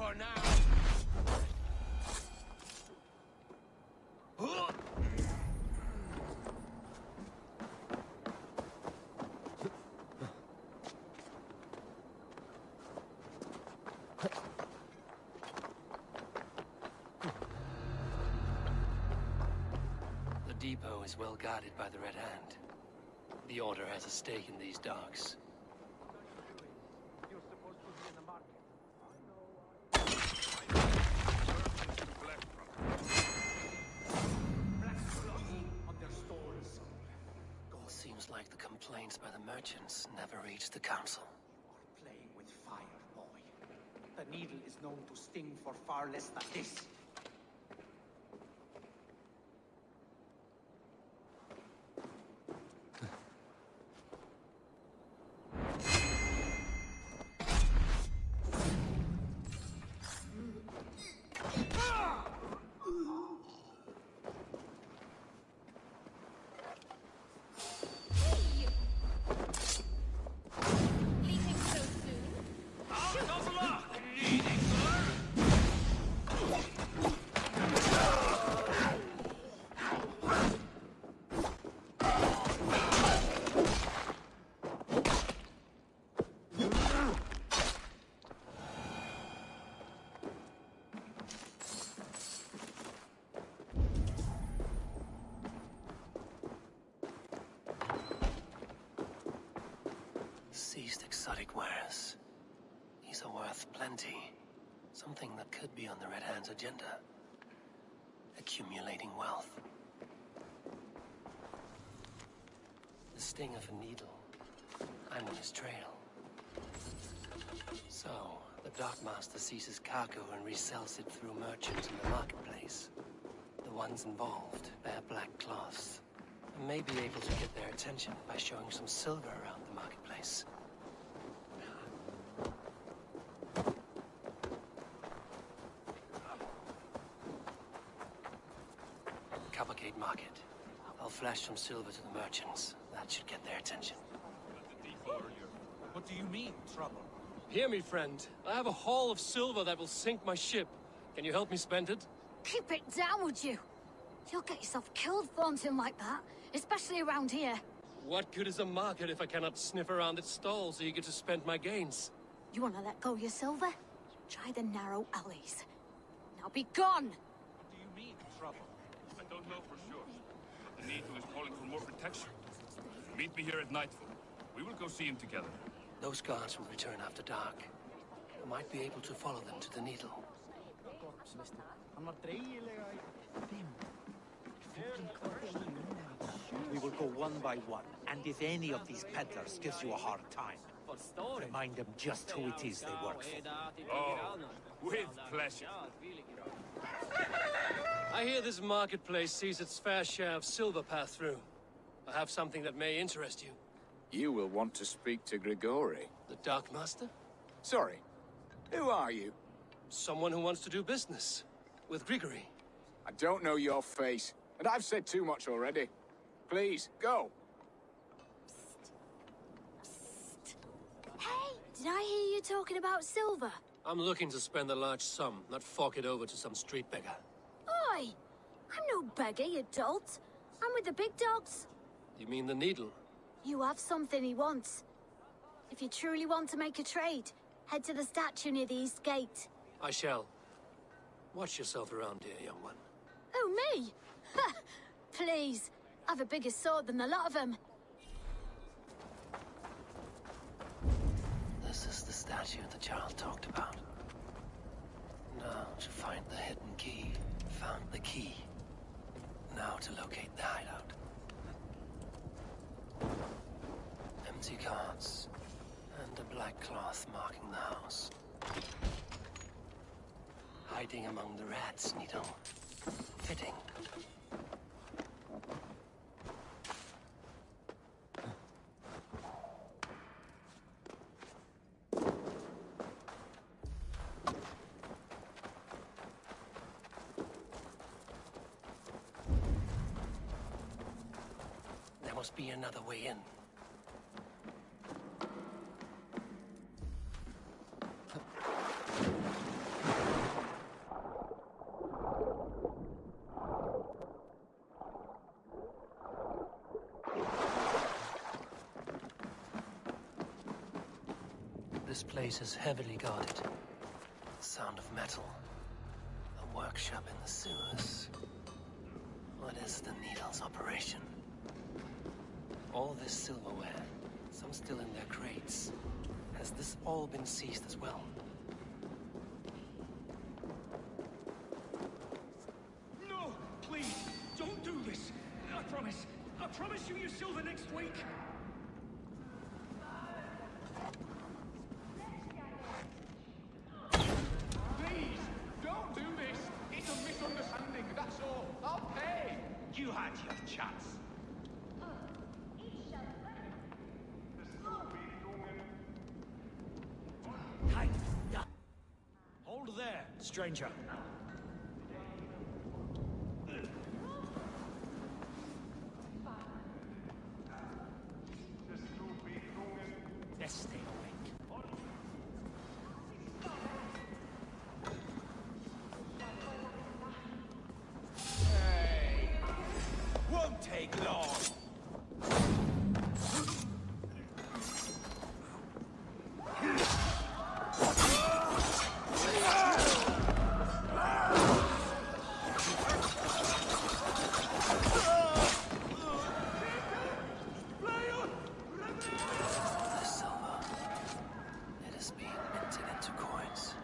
for now. The depot is well guarded by the Red Hand. The Order has a stake in these docks. You're supposed to be in the market. Black cloth on their stores. Seems like the complaints by the merchants never reached the council. You're playing with fire, boy. The needle is known to sting for far less than this. Seized exotic wares. These are worth plenty. Something that could be on the Red Hand's agenda. Accumulating wealth. The sting of a needle. I'm on his trail. So, the dockmaster seizes cargo and resells it through merchants in the marketplace. The ones involved bear black cloths and may be able to get their attention by showing some silver around the marketplace. Cavalcade Market. I'll flash some silver to the merchants. That should get their attention. What do you mean, trouble? Hear me, friend. I have a haul of silver that will sink my ship. Can you help me spend it? Keep it down, would you? You'll get yourself killed flaunting like that, especially around here. What good is a market if I cannot sniff around its stalls eager to spend my gains? You want to let go of your silver? Try the narrow alleys. Now be gone! What do you mean, trouble? I don't know for sure, but the Needle is calling for more protection. Meet me here at nightfall. We will go see him together. Those guards will return after dark. I might be able to follow them to the Needle. We will go one by one, and if any of these peddlers gives you a hard time, remind them just who it is they work for. Oh, with pleasure. I hear this marketplace sees its fair share of silver pass through. I have something that may interest you. You will want to speak to Grigori. The Darkmaster? Sorry, who are you? Someone who wants to do business. With Grigory. I don't know your face, and I've said too much already. Please, go. Hey, did I hear you talking about silver? I'm looking to spend a large sum, not fork it over to some street beggar. Oi! I'm no beggar, you dolt. I'm with the big dogs. You mean the Needle? You have something he wants. If you truly want to make a trade, head to the statue near the east gate. I shall. Watch yourself around here, young one. Oh, me? Ha! Please, I've a bigger sword than the lot of them. This is the statue the child talked about. Now to find the hidden key. Found the key. Now to locate the hideout. Empty carts. And a black cloth marking the house. Hiding among the rats, Nito. Fitting. There must be another way in. This place is heavily guarded. The sound of metal. A workshop in the sewers. What is the Needle's operation? All this silverware, some still in their crates. Has this all been seized as well? No! Please, don't do this! I promise you your silver next week! Please, don't do this. It's a misunderstanding, that's all. I'll pay. You had your chance. Hey, yeah. Hold there, stranger. Let's stay awake. Won't take long. The silver. It is being minted into coins.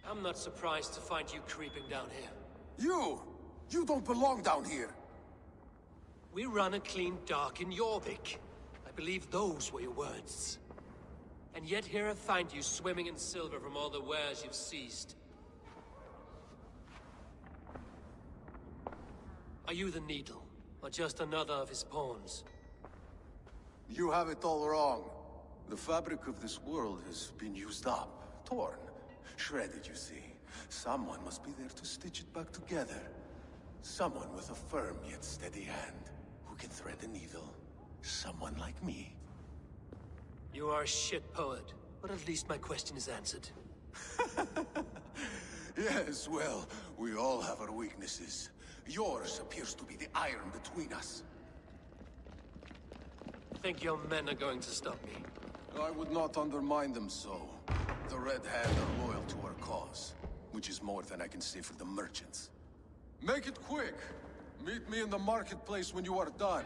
I'm not surprised to find you creeping down here. You don't belong down here. We run a clean dock in Jorvik. I believe those were your words. And yet here I find you swimming in silver from all the wares you've seized. Are you the Needle, or just another of his pawns? You have it all wrong. The fabric of this world has been used up, torn, shredded, you see. Someone must be there to stitch it back together. Someone with a firm yet steady hand, who can thread a needle. Someone like me. You are a shit poet, but at least my question is answered. Yes, well, we all have our weaknesses. Yours appears to be the iron between us. Think your men are going to stop me? I would not undermine them so. The Red Hand are loyal to our cause, which is more than I can say for the merchants. Make it quick! Meet me in the marketplace when you are done.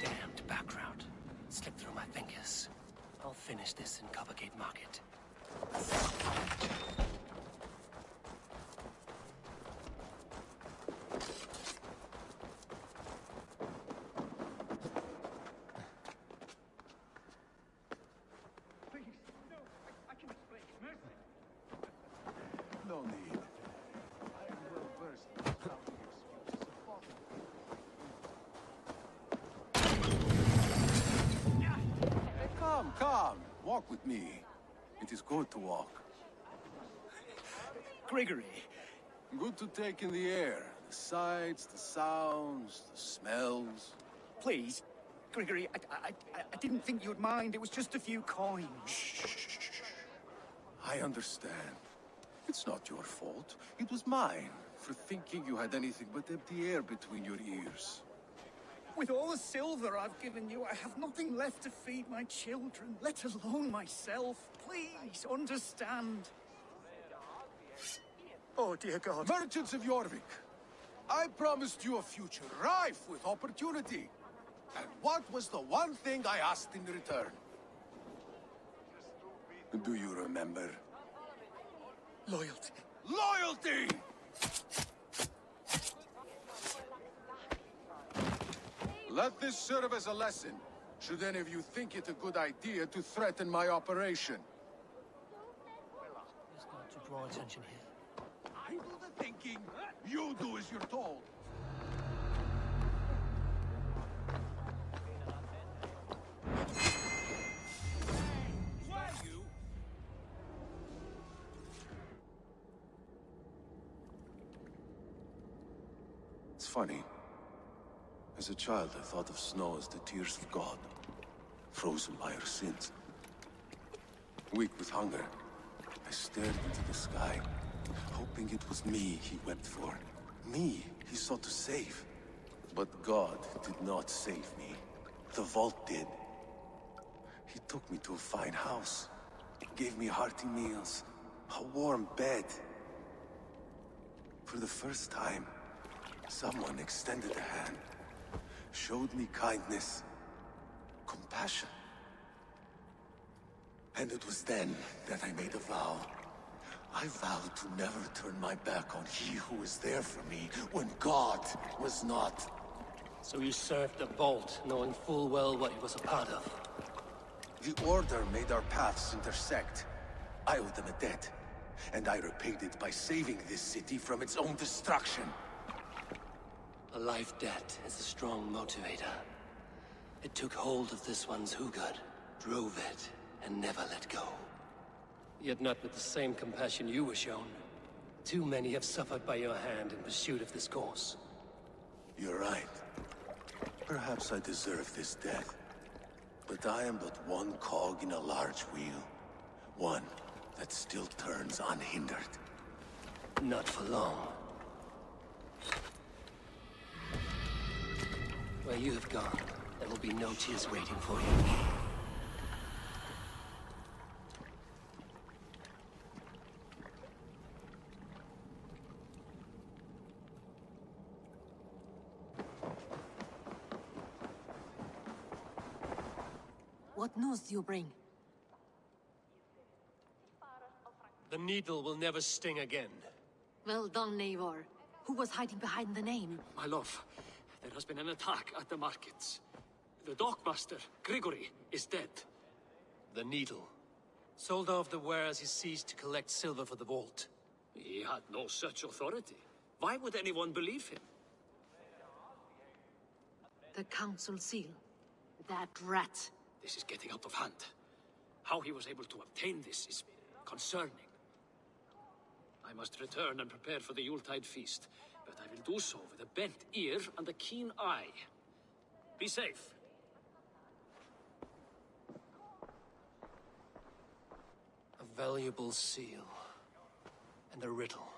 Damned back route. Slipped through my fingers. I'll finish this in Coppergate Market. Please, no, I can explain. Mercy. No need. I am well versed in the shouting excuses of father. Come. Walk with me. It is good to walk. Gregory, Good to take in the air. The sights, the sounds, the smells. please. Gregory, I didn't think you'd mind. It was just a few coins. I understand. It's not your fault. It was mine, for thinking you had anything but empty air between your ears. With all the silver I've given you, I have nothing left to feed my children, let alone myself. Please, understand. Oh, dear God. Merchants of Jorvik, I promised you a future rife with opportunity. And what was the one thing I asked in return? Do you remember? Loyalty. Loyalty! Let this serve as a lesson, should any of you think it a good idea to threaten my operation. Just not to draw attention here. I do the thinking. You do as you're told. It's funny. As a child, I thought of snow as the tears of God, frozen by our sins. Weak with hunger, I stared into the sky, hoping it was me he wept for. Me he sought to save. But God did not save me. The vault did. He took me to a fine house, gave me hearty meals, a warm bed. For the first time, someone extended a hand, showed me kindness, compassion. And it was then that I made a vow. I vowed to never turn my back on he who was there for me when God was not. So you served the Vault, knowing full well what he was a part of. The Order made our paths intersect. I owed them a debt, and I repaid it by saving this city from its own destruction. A life debt is a strong motivator. It took hold of this one's Hugad, drove it, and never let go. Yet not with the same compassion you were shown. Too many have suffered by your hand in pursuit of this cause. You're right. Perhaps I deserve this death. But I am but one cog in a large wheel. One that still turns unhindered. Not for long. Where you have gone, there will be no tears waiting for you. What news do you bring? The needle will never sting again. Well done, Eivor. Who was hiding behind the name? My love, there has been an attack at the markets. The dockmaster, Grigory, is dead. The needle. Sold off the wares he seized to collect silver for the vault. He had no such authority. Why would anyone believe him? The council seal. That rat. This is getting out of hand. How he was able to obtain this is concerning. I must return and prepare for the Yuletide feast, but I will do so with a bent ear and a keen eye. Be safe. A valuable seal. And a riddle.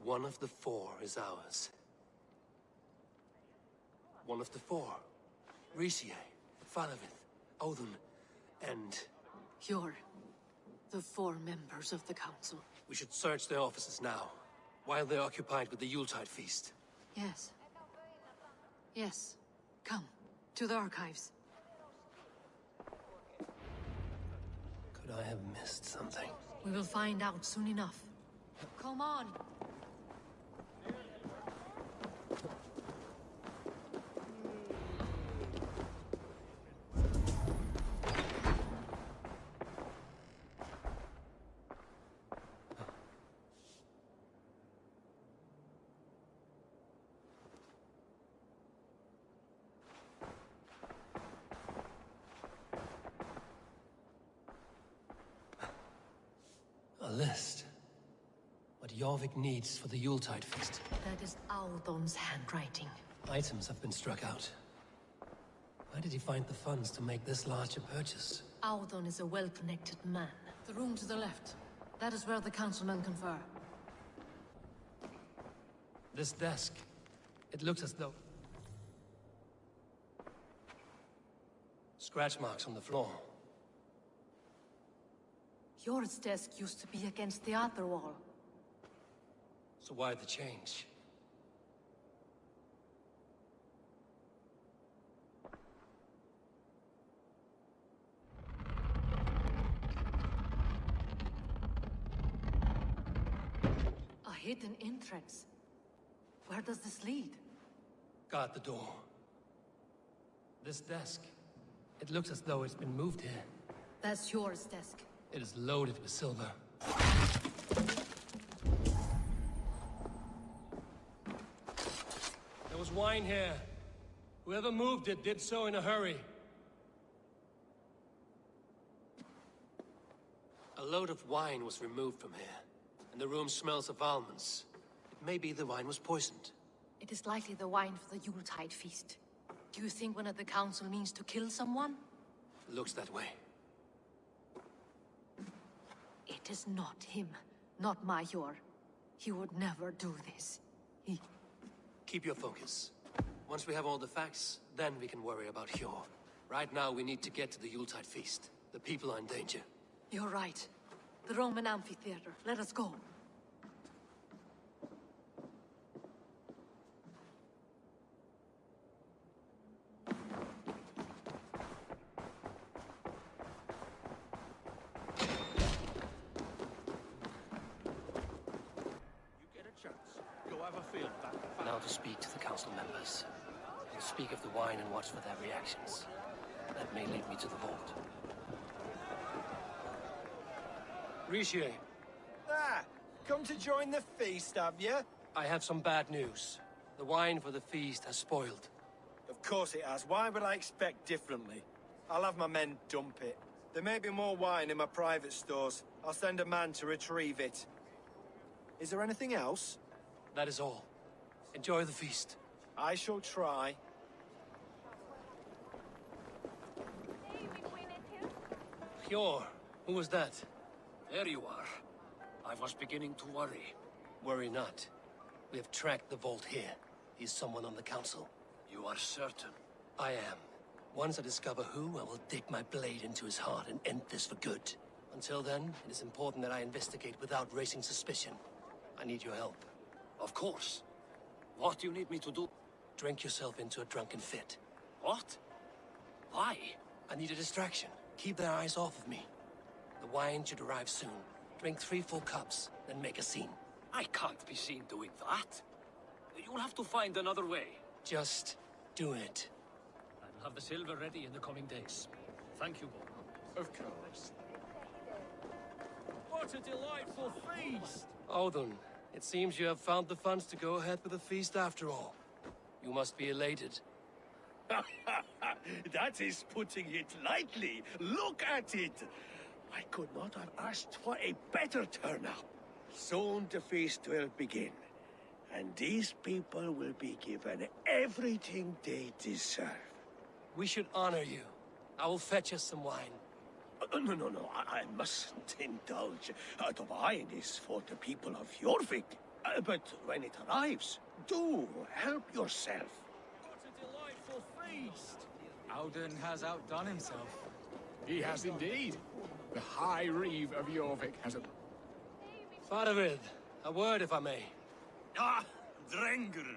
One of the four is ours. One of the four. Riesier, Falavith, Odin, and... You're the four members of the council. We should search their offices now, while they're occupied with the Yuletide feast. Yes. Yes. Come, to the archives. Could I have missed something? We will find out soon enough. Come on! A list. What Jorvik needs for the Yuletide feast. That is Audon's handwriting. Items have been struck out. Where did he find the funds to make this large a purchase? Audon is a well-connected man. The room to the left. That is where the councilmen confer. This desk. It looks as though... Scratch marks on the floor. Yours desk used to be against the other wall. So why the change? hidden entrance. Where does this lead? Guard the door. This desk. It looks as though it's been moved here. That's yours, desk. It is loaded with silver. There was wine here. Whoever moved it did so in a hurry. A load of wine was removed from here, and the room smells of almonds. It may be the wine was poisoned. It is likely the wine for the Yuletide feast. Do you think one of the council means to kill someone? Looks that way. It is not him, not Major. He would never do this. Keep your focus. Once we have all the facts, then we can worry about Hjor. Right now, we need to get to the Yuletide feast. The people are in danger. You're right. The Roman amphitheater. Let us go. Now to speak to the council members. We'll speak of the wine and watch for their reactions. That may lead me to the vault. Richier, Ah, come to join the feast, have you? I have some bad news. The wine for the feast has spoiled. Of course it has. Why would I expect differently? I'll have my men dump it. There may be more wine in my private stores. I'll send a man to retrieve it. Is there anything else? That is all. Enjoy the feast. I shall try. Hjor, who was that? There you are. I was beginning to worry. Worry not. We have tracked the vault here. He's someone on the council. You are certain? I am. Once I discover who, I will dig my blade into his heart and end this for good. Until then, it is important that I investigate without raising suspicion. I need your help. Of course. What do you need me to do? Drink yourself into a drunken fit. What? Why? I need a distraction. Keep their eyes off of me. The wine should arrive soon. Drink 3 full cups, then make a scene. I can't be seen doing that. You'll have to find another way. Just do it. I'll have the silver ready in the coming days. Thank you, Bo. Of course. What a delightful feast! Odin, it seems you have found the funds to go ahead with the feast after all. You must be elated. That is putting it lightly. Look at it. I could not have asked for a better turnout. Soon the feast will begin, and these people will be given everything they deserve. We should honor you. I will fetch us some wine. No, I mustn't indulge. The wine is for the people of Jorvik. But when it arrives, do help yourself. What a delightful feast! Auden has outdone himself. He has indeed. The High Reeve of Jorvik has a... Faravid, a word if I may. Ah, Drenger.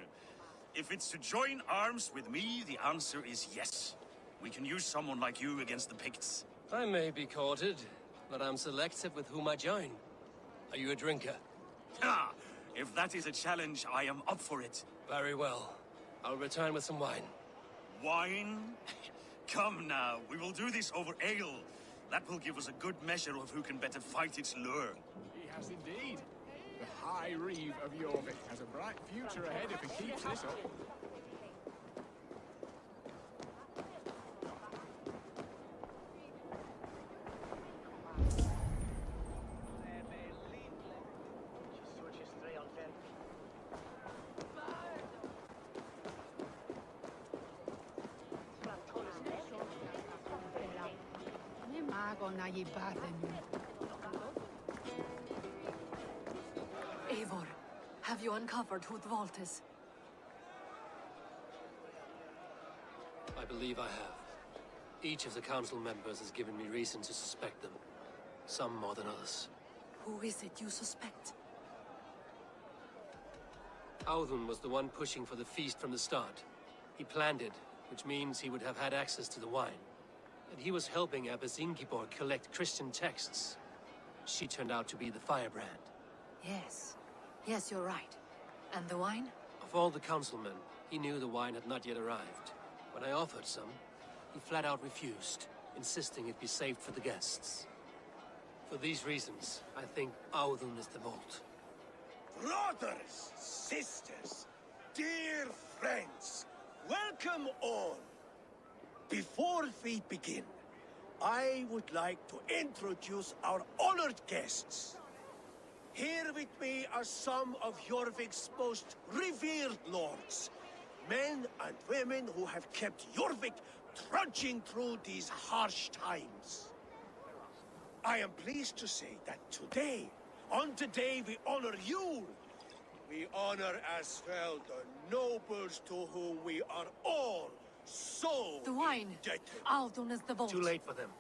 If it's to join arms with me, the answer is yes. We can use someone like you against the Picts. I may be courted, but I'm selective with whom I join. Are you a drinker? Ah, if that is a challenge, I am up for it. Very well. I'll return with some wine. Wine? Come now, we will do this over ale. That will give us a good measure of who can better fight its lure. He has indeed. The High Reeve of Jorvik has a bright future ahead if he keeps this up. Eivor, have you uncovered who the vault is? I believe I have. Each of the council members has given me reason to suspect them. Some more than others. Who is it you suspect? Audun was the one pushing for the feast from the start. He planned it, which means he would have had access to the wine. And he was helping Abbess Ingeborg collect Christian texts. She turned out to be the firebrand. Yes. Yes, you're right. And the wine? Of all the councilmen, he knew the wine had not yet arrived. When I offered some, he flat out refused, insisting it be saved for the guests. For these reasons, I think Audun is the vault. Brothers, sisters, dear friends, welcome all. Before we begin, I would like to introduce our honored guests. Here with me are some of Jorvik's most revered lords. Men and women who have kept Jorvik trudging through these harsh times. I am pleased to say that today, on the day we honor you, we honor as well the nobles to whom we are all so The wine! indebted. Audun is the vault. Too late for them.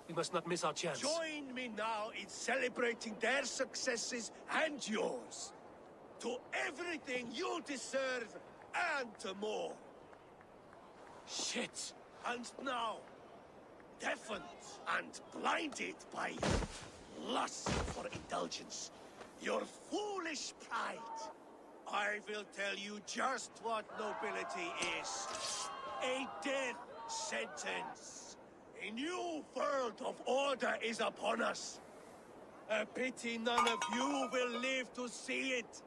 We must not miss our chance. Join me now in celebrating their successes and yours. To everything you deserve and more. Shit! And now, deafened and blinded by lust for indulgence, your foolish pride, I will tell you just what nobility is. A death sentence. A new world of order is upon us. A pity none of you will live to see it.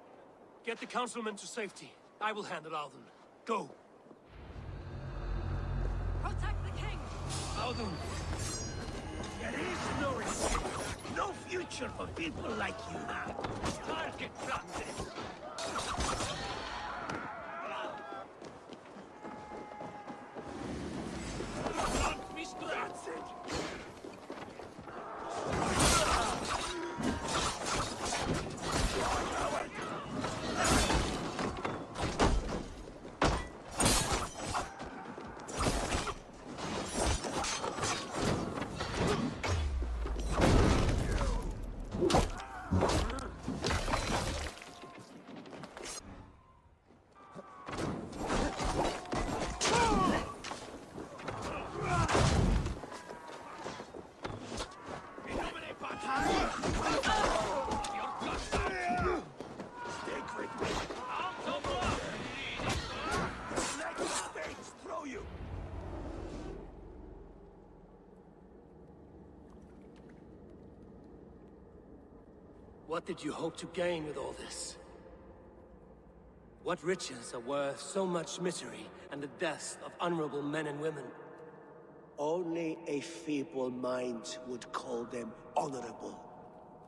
Get the councilmen to safety. I will handle Audun. Go! Protect the king! Audun! There is no escape, no future for people like you. Target practice. That's it. What did you hope to gain with all this? What riches are worth so much misery and the deaths of honorable men and women? Only a feeble mind would call them honorable.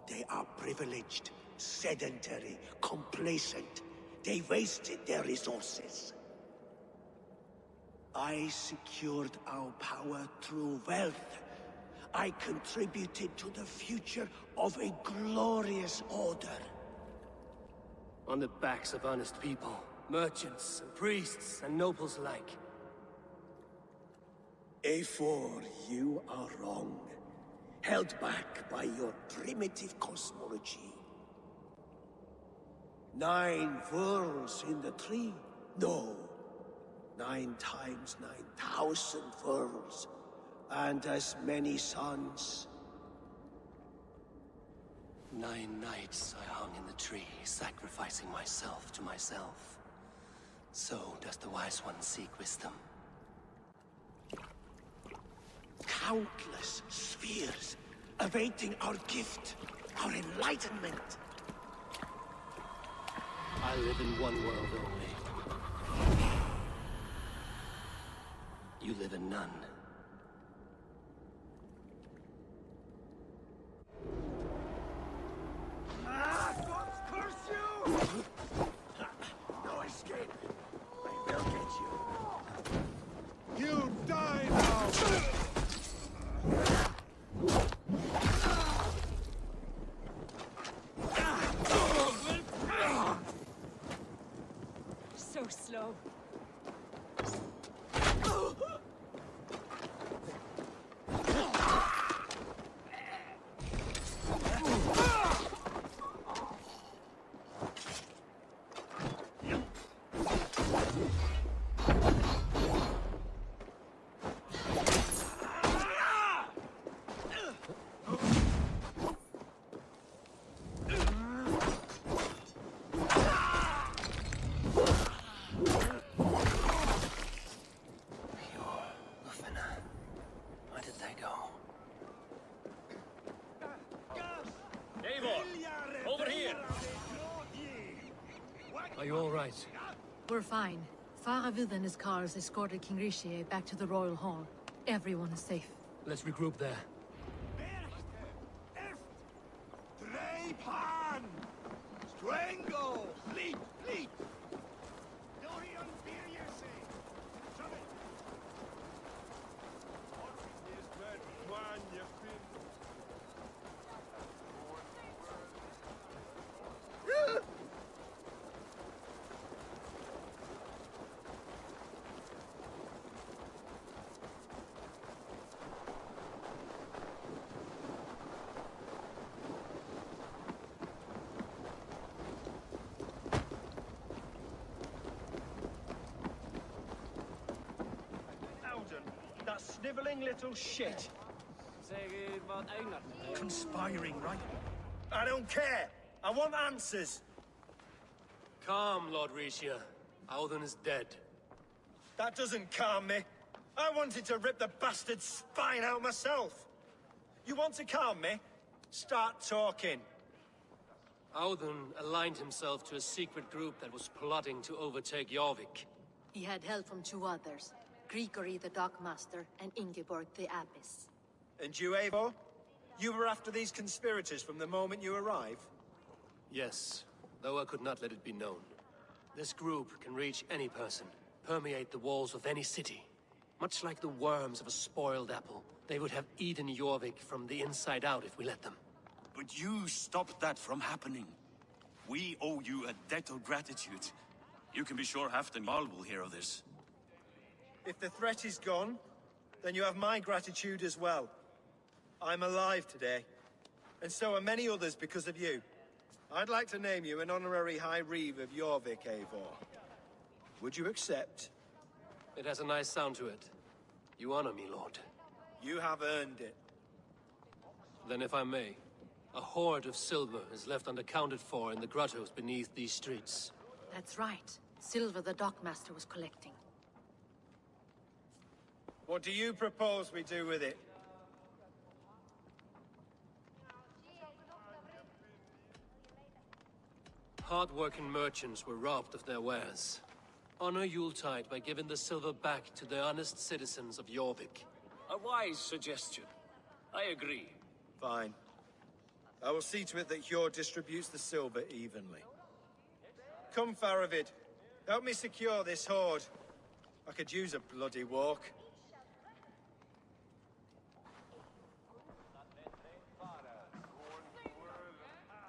They are privileged, sedentary, complacent. They wasted their resources. I secured our power through wealth. I contributed to the future of a glorious order. On the backs of honest people, merchants and priests and nobles alike. Eivor, you are wrong. Held back by your primitive cosmology. 9 worlds in the tree? No. 9 times 9,000 worlds. And as many suns. 9 nights I hung in the tree, sacrificing myself to myself. So does the wise one seek wisdom. Countless spheres awaiting our gift, our enlightenment. I live in one world only. You live in none. Curse you! No escape. I will get you. You die now! So slow. Are you all right? We're fine. Faravid and his cars escorted King Rishi back to the Royal Hall. Everyone is safe. Let's regroup there. Drapan! Strangle! Fleet! Fleet! Dorian Furiasi! That sniveling little shit. Conspiring, right? I don't care. I want answers. Calm, Lord Rishia. Auden is dead. That doesn't calm me. I wanted to rip the bastard's spine out myself. You want to calm me? Start talking. Auden aligned himself to a secret group that was plotting to overtake Jorvik. He had help from two others. Grigory the Dockmaster and Ingeborg the Abbess. And you, Eivor? You were after these conspirators from the moment you arrived? Yes, though I could not let it be known. This group can reach any person, permeate the walls of any city. Much like the worms of a spoiled apple, they would have eaten Jorvik from the inside out if we let them. But you stopped that from happening. We owe you a debt of gratitude. You can be sure Halfdan Jarl will hear of this. If the threat is gone, then you have my gratitude as well. I'm alive today, and so are many others because of you. I'd like to name you an honorary High Reeve of Jorvik, Eivor. Would you accept? It has a nice sound to it. You honor me, Lord. You have earned it. Then if I may, a hoard of silver is left unaccounted for in the grottos beneath these streets. That's right. Silver the Dockmaster was collecting. What do you propose we do with it? Hard-working merchants were robbed of their wares. Honor Yuletide by giving the silver back to the honest citizens of Jorvik. A wise suggestion. I agree. Fine. I will see to it that Hjord distributes the silver evenly. Come, Faravid. Help me secure this hoard. I could use a bloody walk.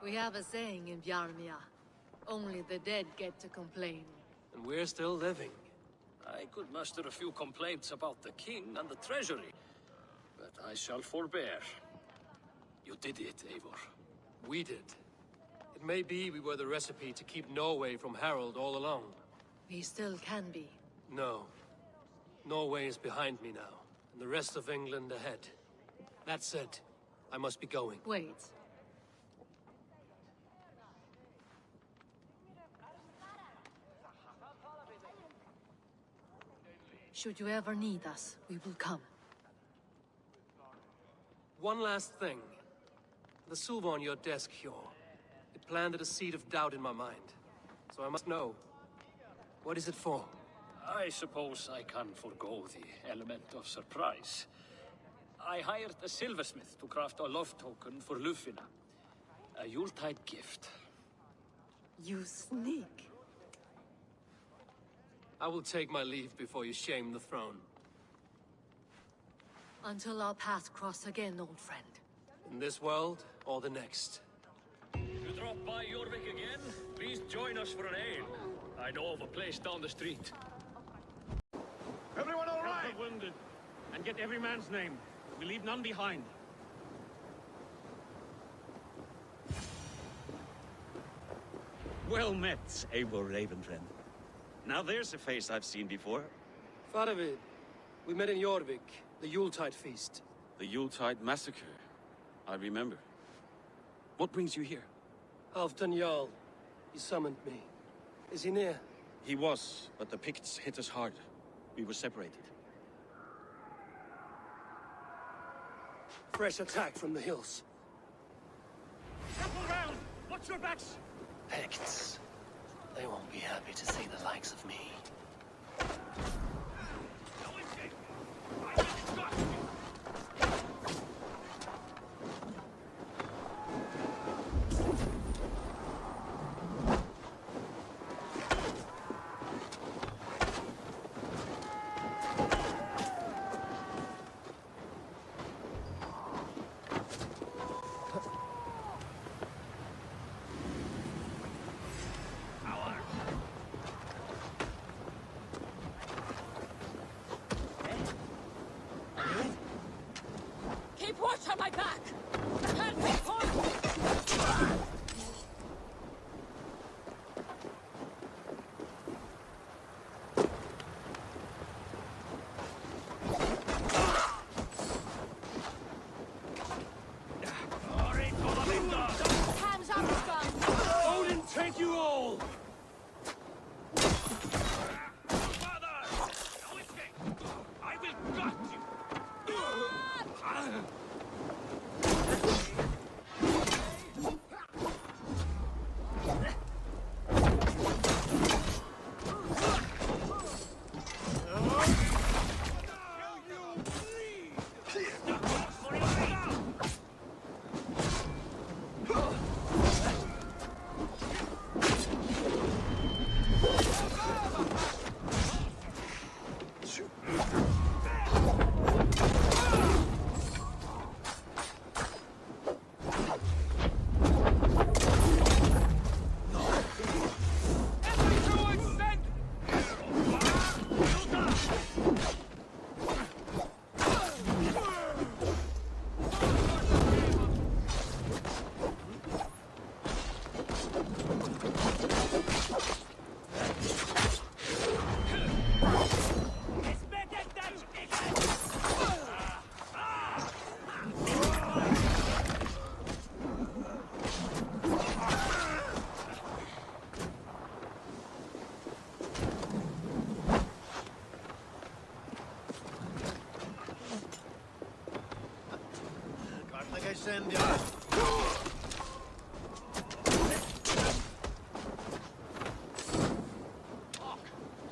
We have a saying in Bjarmia. Only the dead get to complain. And we're still living. I could muster a few complaints about the king and the treasury, but I shall forbear. You did it, Eivor. We did. It may be we were the recipe to keep Norway from Harald all along. We still can be. No. Norway is behind me now, and the rest of England ahead. That said, I must be going. Wait. Should you ever need us, we will come. One last thing. The silver on your desk, Hjord. It planted a seed of doubt in my mind. So I must know. What is it for? I suppose I can forego the element of surprise. I hired a silversmith to craft a love token for Lufina. A Yuletide gift. You sneak. I will take my leave before you shame the throne. Until our paths cross again, old friend. In this world, or the next. You drop by Jorvik again? Please join us for an ale. I know of a place down the street. Everyone all right? Help the wounded, and get every man's name. We leave none behind. Well met, Eivor Ravenfriend. Now there's a face I've seen before. Faravid, we met in Jorvik, the Yuletide feast. The Yuletide massacre. I remember. What brings you here? Halfdan Jarl. He summoned me. Is he near? He was, but the Picts hit us hard. We were separated. Fresh attack from the hills. Circle round! Watch your backs! Picts. They won't be happy to see the likes of me. Keep watch on my back! Can't be caught! Hands up, scum! Odin take you all! I will gut you!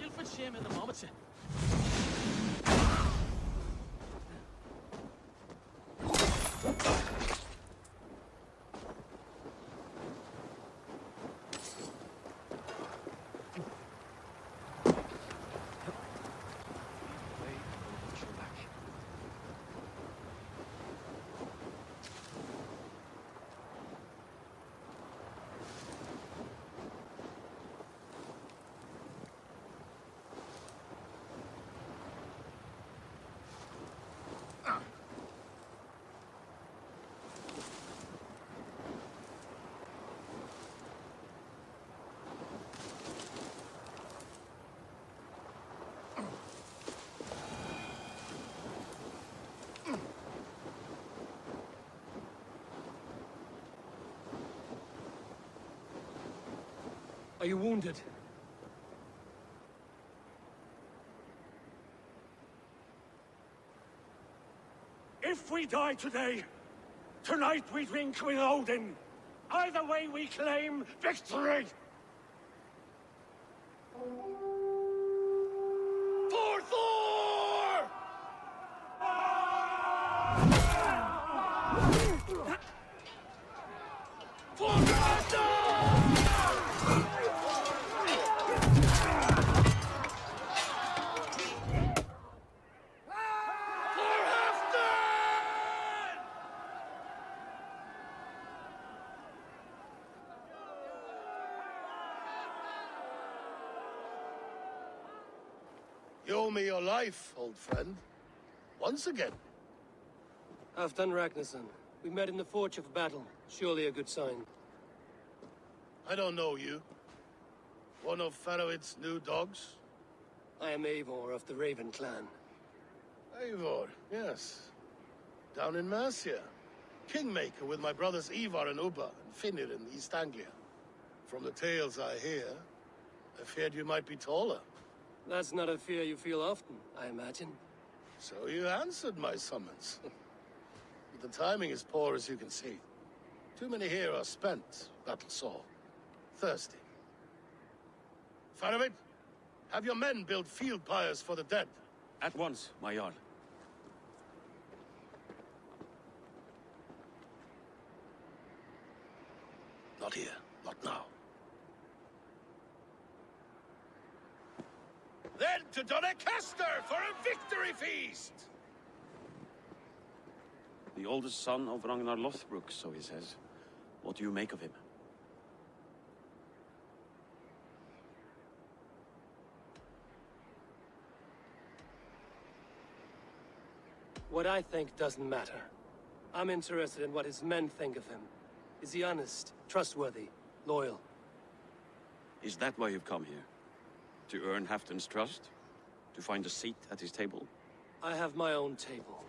Guildford shame in the moment. Are you wounded? If we die today, tonight we drink with Odin. Either way we claim victory! For Thor! For You owe me your life, old friend. Once again. Halfdan Ragnarsson. We met in the Forge of Battle. Surely a good sign. I don't know you. One of Faroid's new dogs? I am Eivor of the Raven clan. Eivor, yes. Down in Mercia. Kingmaker with my brothers Ivar and Ubba and Finnr in East Anglia. From the tales I hear, I feared you might be taller. That's not a fear you feel often, I imagine. So you answered my summons. But the timing is poor, as you can see. Too many here are spent, battle sore, thirsty. Faravid, have your men build field pyres for the dead. At once, my Jarl. Not here, not now. Then to Doncaster for a victory feast! The oldest son of Ragnar Lothbrok, so he says. What do you make of him? What I think doesn't matter. I'm interested in what his men think of him. Is he honest, trustworthy, loyal? Is that why you've come here? To earn Halfdan's trust? To find a seat at his table? I have my own table.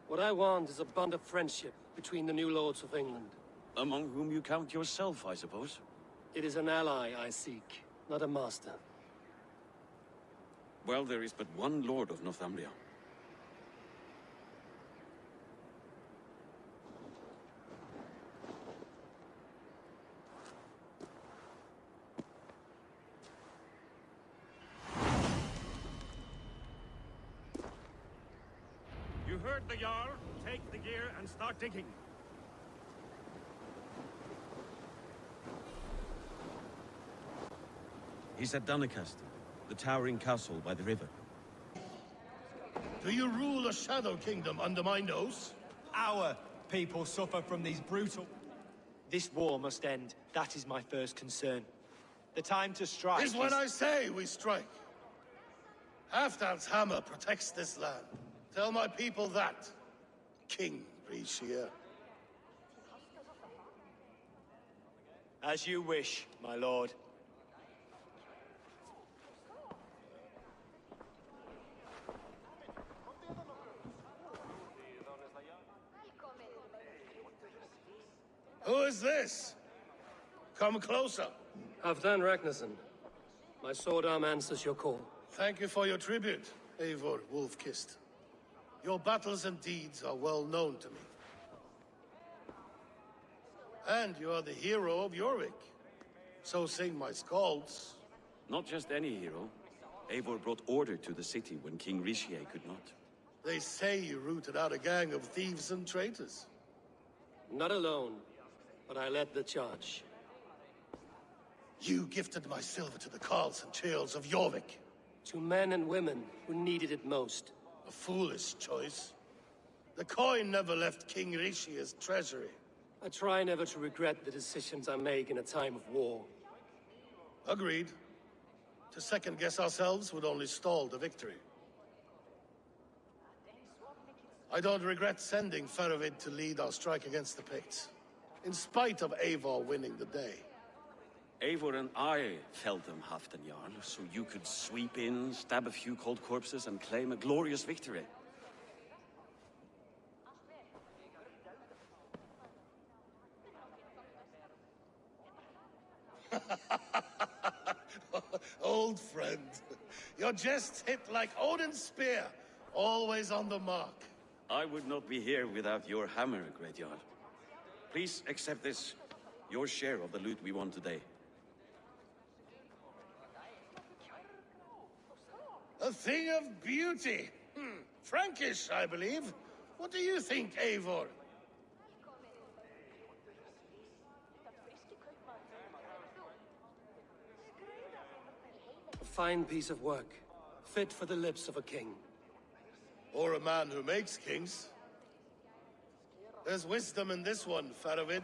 What I want is a bond of friendship between the new lords of England. Among whom you count yourself, I suppose? It is an ally I seek, not a master. Well, there is but one lord of Northumbria. You heard the Jarl. Take the gear and start digging. He's at Doncaster, the towering castle by the river. Do you rule a shadow kingdom under my nose? Our people suffer from these brutal... This war must end. That is my first concern. The time to strike Is when I say we strike. Halfdan's hammer protects this land. Tell my people that, King Rishia. As you wish, my lord. Who is this? Come closer. Halfdan Ragnarsson. My sword arm answers your call. Thank you for your tribute, Eivor Wolf-Kissed. Your battles and deeds are well known to me. And you are the hero of Jorvik. So sing my skalds. Not just any hero. Eivor brought order to the city when King Rishie could not. They say you rooted out a gang of thieves and traitors. Not alone, but I led the charge. You gifted my silver to the carls and churls of Jorvik. To men and women who needed it most. A foolish choice. The coin never left King Rishia's treasury. I try never to regret the decisions I make in a time of war. Agreed. To second-guess ourselves would only stall the victory. I don't regret sending Faravid to lead our strike against the Picts, in spite of Eivor winning the day. Eivor and I felled them, Halfdan Jarl, so you could sweep in, stab a few cold corpses, and claim a glorious victory. Old friend, your jests hit like Odin's spear, always on the mark. I would not be here without your hammer, Great Jarl. Please accept this, your share of the loot we won today. A thing of beauty. Frankish, I believe. What do you think, Eivor? A fine piece of work, fit for the lips of a king. Or a man who makes kings. There's wisdom in this one, Faravid.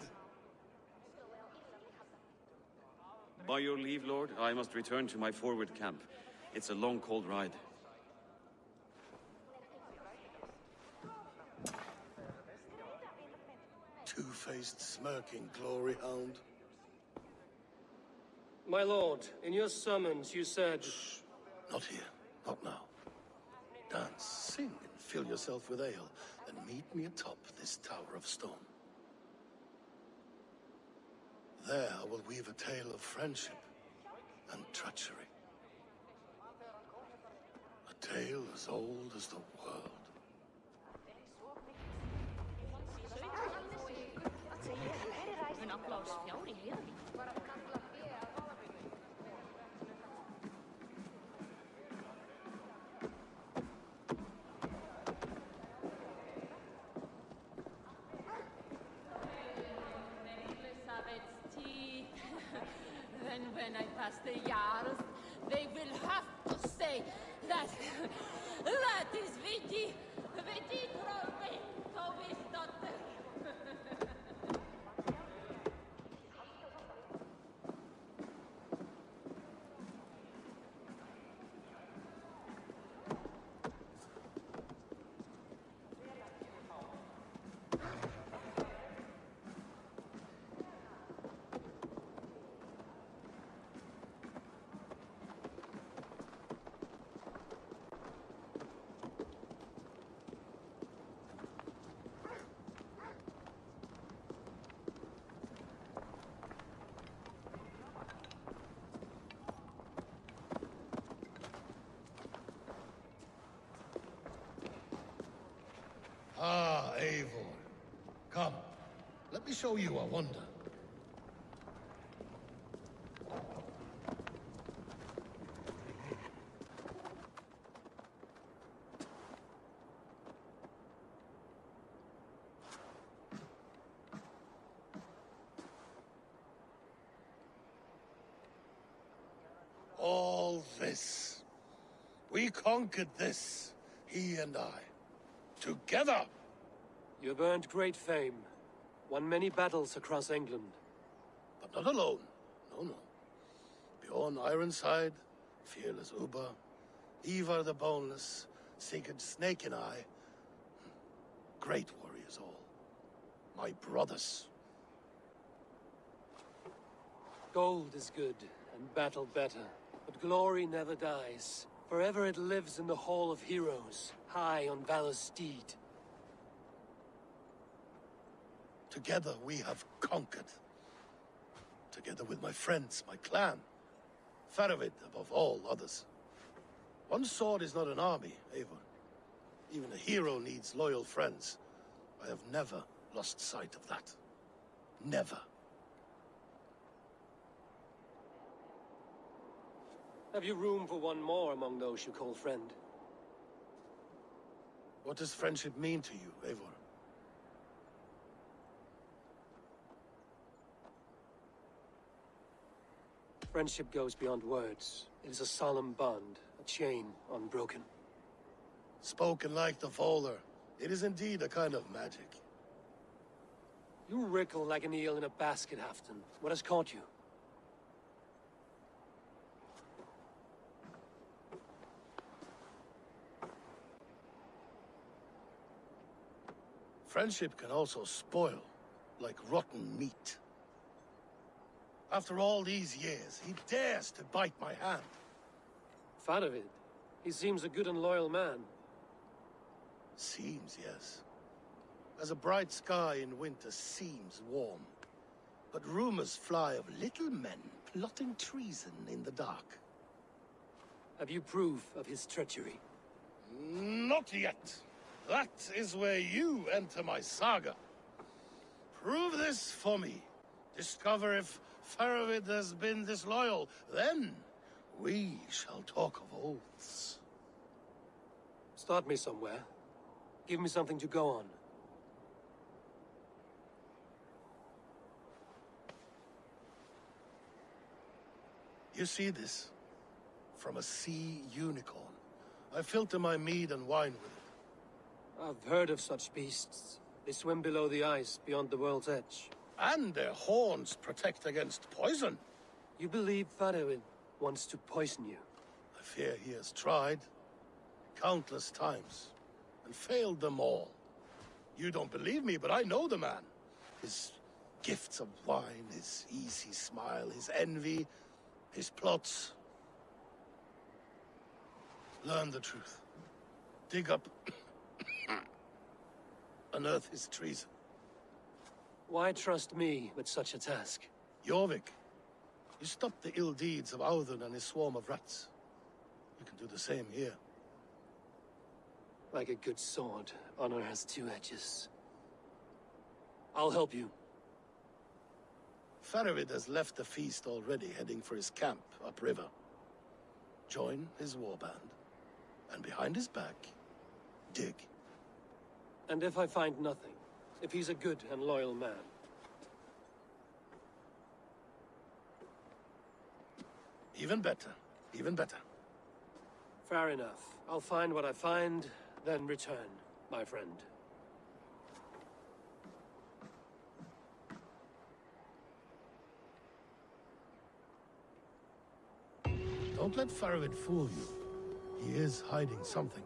By your leave, Lord, I must return to my forward camp. It's a long, cold ride. Two-faced, smirking glory hound. My lord, in your summons you said... Shh. Not here. Not now. Dance, sing, and fill yourself with ale, and meet me atop this tower of stone. There I will weave a tale of friendship and treachery. A tale as old as the world. When I pass the Jarls, they will have to say that that is Viti Tovis daughter. Ah, Eivor. Come, let me show you a wonder. All this. We conquered this, he and I. Together! You've earned great fame. Won many battles across England. But not alone. No, no. Bjorn Ironside, fearless Uber, Ivar the Boneless, Sigurd Snake and I. Great warriors all. My brothers. Gold is good, and battle better. But glory never dies. Forever it lives in the Hall of Heroes, high on Valor's steed. Together we have conquered. Together with my friends, my clan. Faravid above all others. One sword is not an army, Eivor. Even a hero needs loyal friends. I have never lost sight of that. Never. Have you room for one more among those you call friend? What does friendship mean to you, Eivor? Friendship goes beyond words. It is a solemn bond, a chain unbroken. Spoken like the Volar, it is indeed a kind of magic. You wriggle like an eel in a basket, Halfdan. What has caught you? Friendship can also spoil, like rotten meat. After all these years, he dares to bite my hand. Faravid. He seems a good and loyal man. Seems, yes. As a bright sky in winter seems warm. But rumors fly of little men plotting treason in the dark. Have you proof of his treachery? Not yet. That is where you enter my saga. Prove this for me. Discover if Faravid has been disloyal. Then we shall talk of oaths. Start me somewhere. Give me something to go on. You see this? From a sea unicorn. I filter my mead and wine with it. I've heard of such beasts. They swim below the ice, beyond the world's edge. And their horns protect against poison. You believe Faravid wants to poison you? I fear he has tried. Countless times. And failed them all. You don't believe me, but I know the man. His gifts of wine, his easy smile, his envy, his plots. Learn the truth. Dig up... unearth his treason. Why trust me with such a task? Jorvik, you stopped the ill deeds of Audun and his swarm of rats. You can do the same here. Like a good sword, honor has two edges. I'll help you. Faravid has left the feast already, heading for his camp upriver. Join his warband, and behind his back, dig. And if I find nothing? If he's a good and loyal man? Even better. Even better. Fair enough. I'll find what I find, then return, my friend. Don't let Farragut fool you. He is hiding something.